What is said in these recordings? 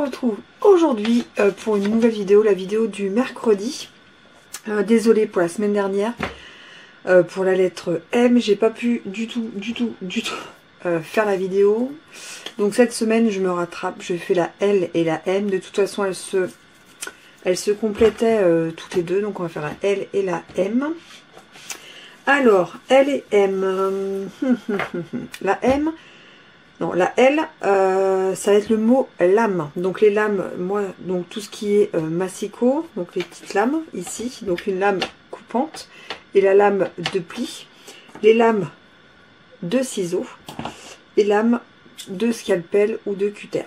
retrouve aujourd'hui pour une nouvelle vidéo, la vidéo du mercredi. Désolée pour la semaine dernière, pour la lettre M, j'ai pas pu du tout faire la vidéo. Donc cette semaine je me rattrape, je fais la L et la M. De toute façon elles se complétaient toutes les deux, donc on va faire la L et la M. Alors, L et M. La M, non, la L, ça va être le mot lame. Donc les lames, moi, donc tout ce qui est massicot, donc les petites lames ici, donc une lame coupante et la lame de pli, les lames de ciseaux et lames de scalpel ou de cutter.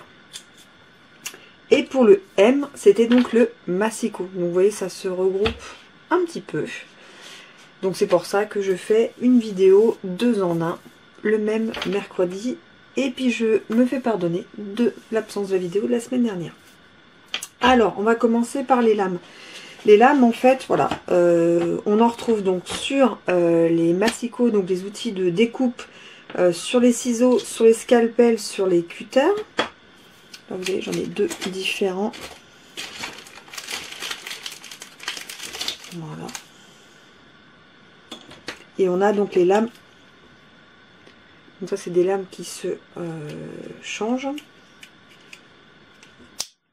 Et pour le M, c'était donc le massicot. Donc vous voyez, ça se regroupe un petit peu. Donc c'est pour ça que je fais une vidéo 2 en 1 le même mercredi. Et puis je me fais pardonner de l'absence de la vidéo de la semaine dernière. Alors on va commencer par les lames. Les lames en fait, voilà, on en retrouve donc sur les massicots, donc les outils de découpe, sur les ciseaux, sur les scalpels, sur les cutters. Là vous voyez, j'en ai 2 différents. Voilà. Et on a donc les lames. Donc ça c'est des lames qui se changent.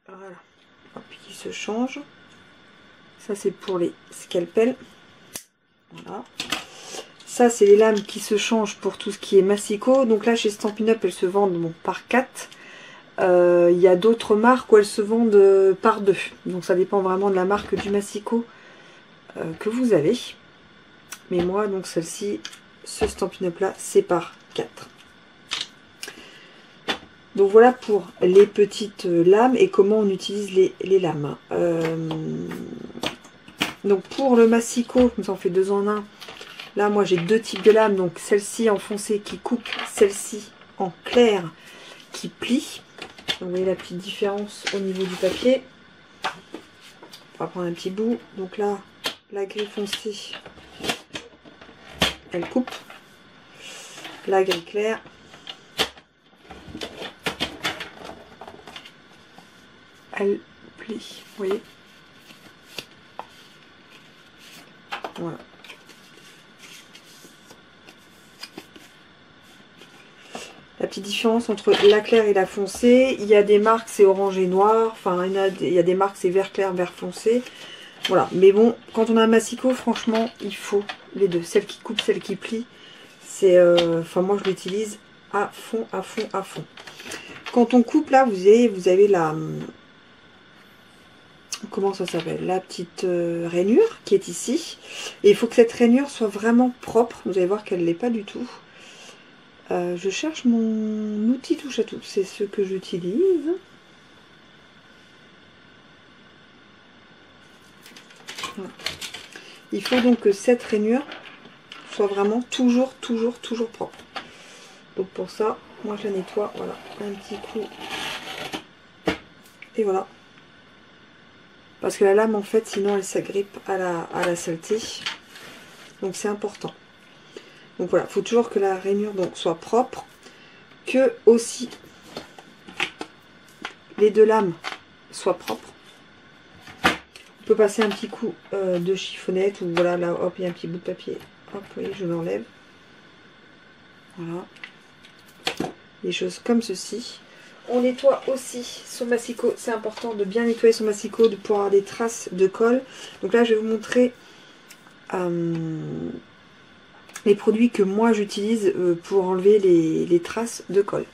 Voilà. Hop, qui se changent. Ça c'est pour les scalpels. Voilà. Ça c'est les lames qui se changent pour tout ce qui est massicot. Donc là chez Stampin' Up elles se vendent bon, par 4. Il y a d'autres marques où elles se vendent par 2. Donc ça dépend vraiment de la marque du massicot que vous avez. Mais moi donc celle-ci, ce Stampin' Up là, c'est par 4. Donc voilà pour les petites lames et comment on utilise les lames. Donc pour le massicot, nous en fait 2 en 1. Là moi j'ai 2 types de lames. Donc celle-ci en foncé qui coupe, celle-ci en clair qui plie. Donc vous voyez la petite différence au niveau du papier. On va prendre un petit bout. Donc là, la gris foncé, elle coupe. La gris claire, elle plie. Vous voyez? Voilà. La petite différence entre la claire et la foncée, il y a des marques c'est orange et noir, enfin il y a des marques c'est vert clair, vert foncé. Voilà, mais bon, quand on a un massicot, franchement, il faut les deux. Celle qui coupe, celle qui plie. C'est, enfin moi je l'utilise à fond, à fond, à fond. Quand on coupe là, vous avez la, comment ça s'appelle, la petite rainure qui est ici. Et il faut que cette rainure soit vraiment propre. Vous allez voir qu'elle ne l'est pas du tout. Je cherche mon outil touche à tout. C'est ce que j'utilise. Voilà. Il faut donc que cette rainure soit vraiment toujours propre. Donc pour ça, moi je la nettoie, voilà, un petit coup. Et voilà. Parce que la lame en fait, sinon elle s'agrippe à la saleté. Donc c'est important. Donc voilà, il faut toujours que la rainure donc, soit propre. Que aussi les 2 lames soient propres. On peut passer un petit coup de chiffonnette ou voilà, là hop, il y a un petit bout de papier. Hop, vous voyez, je l'enlève. Voilà. Des choses comme ceci. On nettoie aussi son massicot. C'est important de bien nettoyer son massicot, de pouvoir avoir des traces de colle. Donc là, je vais vous montrer les produits que moi j'utilise pour enlever les traces de colle.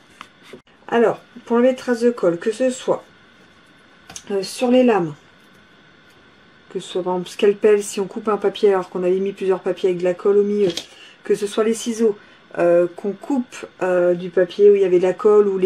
Alors, pour enlever les traces de colle, que ce soit sur les lames, que ce soit par exemple scalpel, si on coupe un papier alors qu'on avait mis plusieurs papiers avec de la colle au milieu, que ce soit les ciseaux, qu'on coupe du papier où il y avait de la colle ou